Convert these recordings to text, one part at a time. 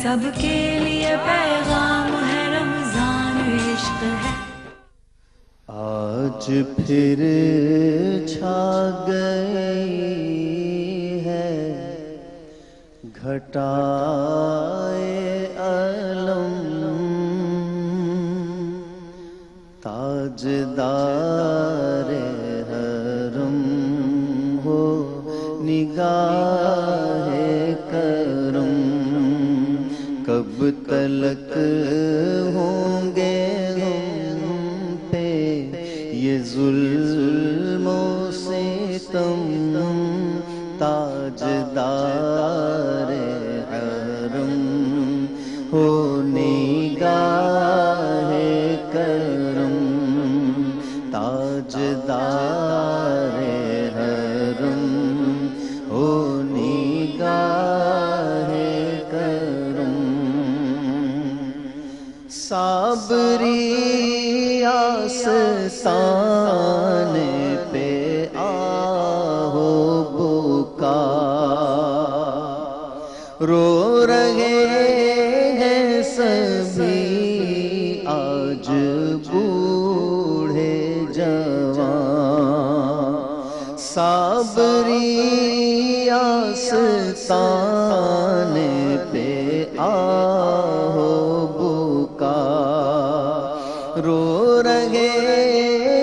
سب کے لیے پیغام ہے، رمضان عشق ہے۔ آج پھر چھا گئی ہے گھٹائے علم، تاجدار حرم ہو نگاہ کرم، کب تلک ہوں گے ہم پہ یہ ظلم و ستم، تاجدار حرم ہو نگاہ کرم، تاجدار حرم ہو نگاہ کرم، صابری آستان پہ آہو بکا، رو رہے ہیں سبھی آج بوڑھے جوان، صابری آستان پہ آہو بکا، رو رہے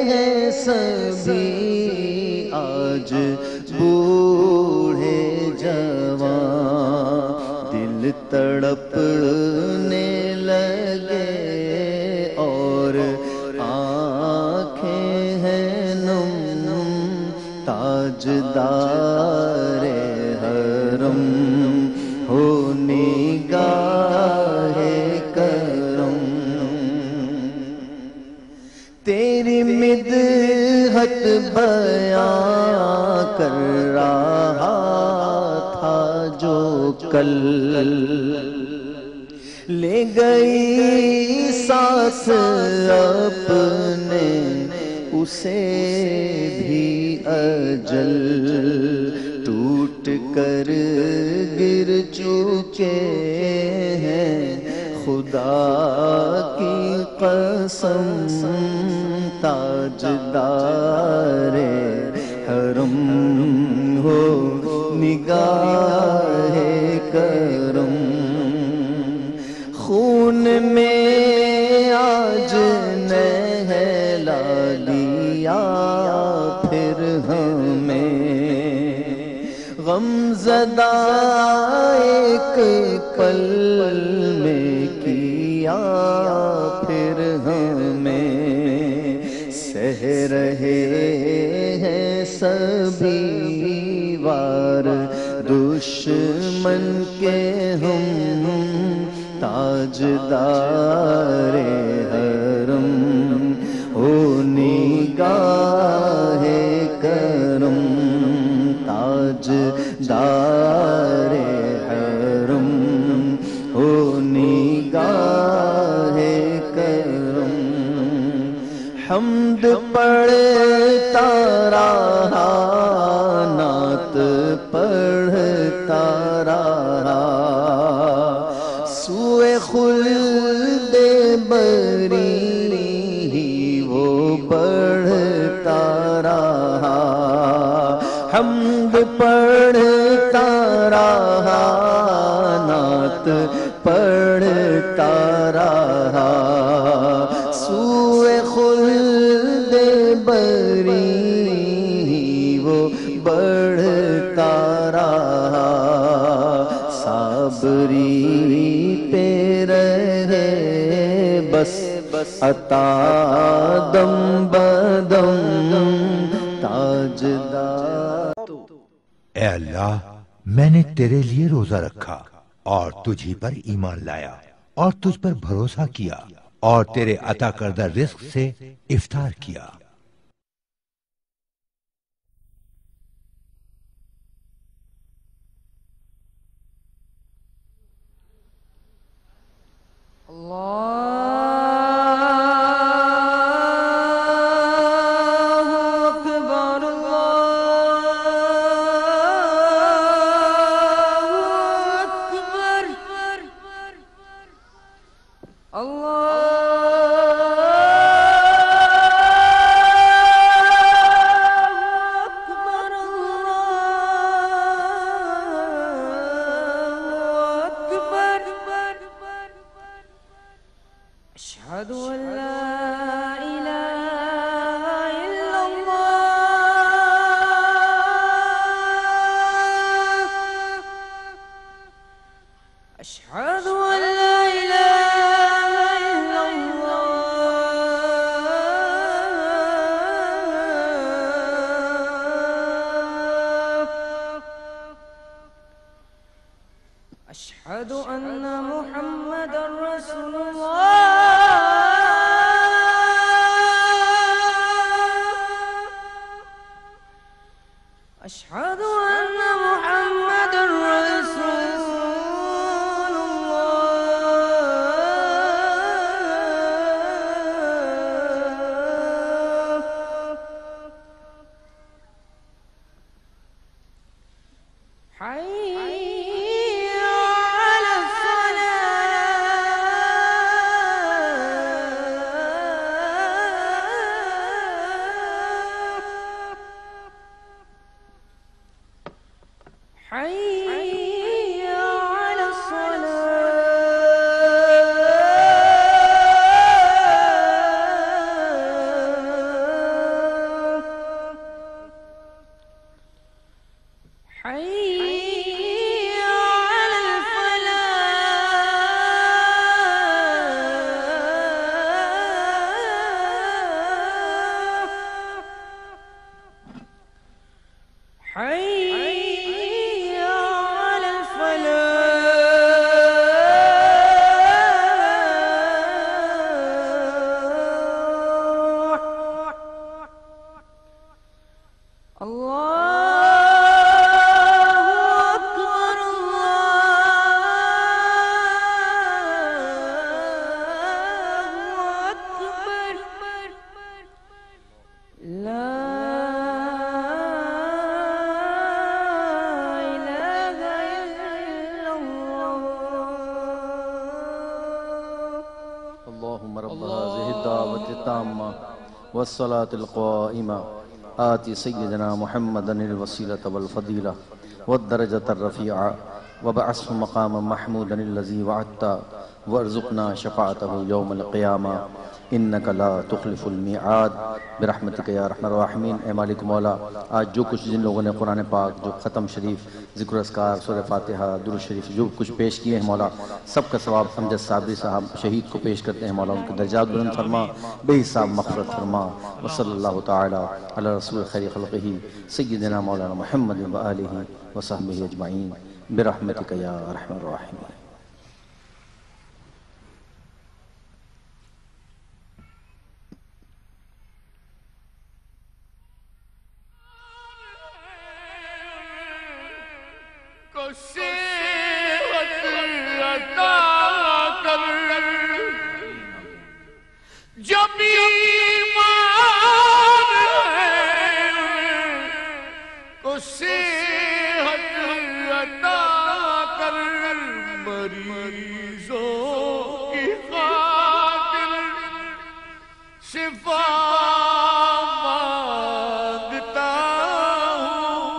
ہیں سبھی آج بوڑھے جوان، دل تڑپنے لگے اور آنکھیں ہیں نم، تاجدار حرم ہو نگاہ کرم، تیری مدحت بیان کر رہا تھا جو کل، لے گئی ساتھ اپنے اسے بھی اجل، ٹوٹ کر گر چکے ہیں خدا کی قسم، تاجدار حرم ہو نگاہ کرم، خون میں آج نہلا دیا پھر ہمیں، غم زدہ ایک پل میں کیا پھر ہمیں، سہ رہے ہیں سبھی وار دشمن کے ہم، تاجدار حرم ہو نگاہ کرم، تاجدار حرم ہو نگاہ کرم، حمد پڑھتا رہا نعت پڑھتا رہا، سوئے خلد بری ہی وہ بڑھتا رہا، حمد پڑھتا رہا نعت پڑھتا رہا، سوئے خلد بری ہی وہ بڑھتا رہا، صابری پہ رہے بس عطا دم بدم، تاجدار۔ اے اللہ، میں نے تیرے لیے روزہ رکھا اور تجھی پر ایمان لایا اور تجھ پر بھروسہ کیا اور تیرے عطا کردہ رزق سے افطار کیا۔ أشهد أن لا إله إلا الله أشهد أن محمدا رسول الله أشهد أن محمدا رسول حي على الصلاة حي على الصلاة حي على الفلاح حي على الفلاح الله أكبر الله أكبر لا إله إلا الله اللهم رب هذه الدعوة التامة والصلاة القائمة آتي سيدنا محمدا الوسيلة والفضيلة والدرجة الرفيعة وبعثه مقاما محمودا الذي وعدت وارزقنا شفاعته يوم القيامة انك لا تخلف الميعاد برحمتك یا ارحم الراحمین۔ اے مالک مولا، آج جو کچھ جن لوگوں نے قرآن پاک، جو ختم شریف، ذکر اذکار، سورہ فاتحہ، درود شریف، جو کچھ پیش کیے ہیں مولا، سب کا ثواب امجد صابری صاحب شہید کو پیش کرتے ہیں مولا، ان کے درجات بلند فرما، بے حساب مغفرت فرما۔ وصلی اللہ تعالی علی رسول خیر خلقہ سیدنا مولانا محمد وآلہ وصحبہ اجمعین برحمتک یا ارحم الراحمین۔ صحت عطا کر جو بیمار ہے کو صحت عطا کر، مریضوں کی خاطر شفا مانگتا ہوں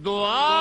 دعا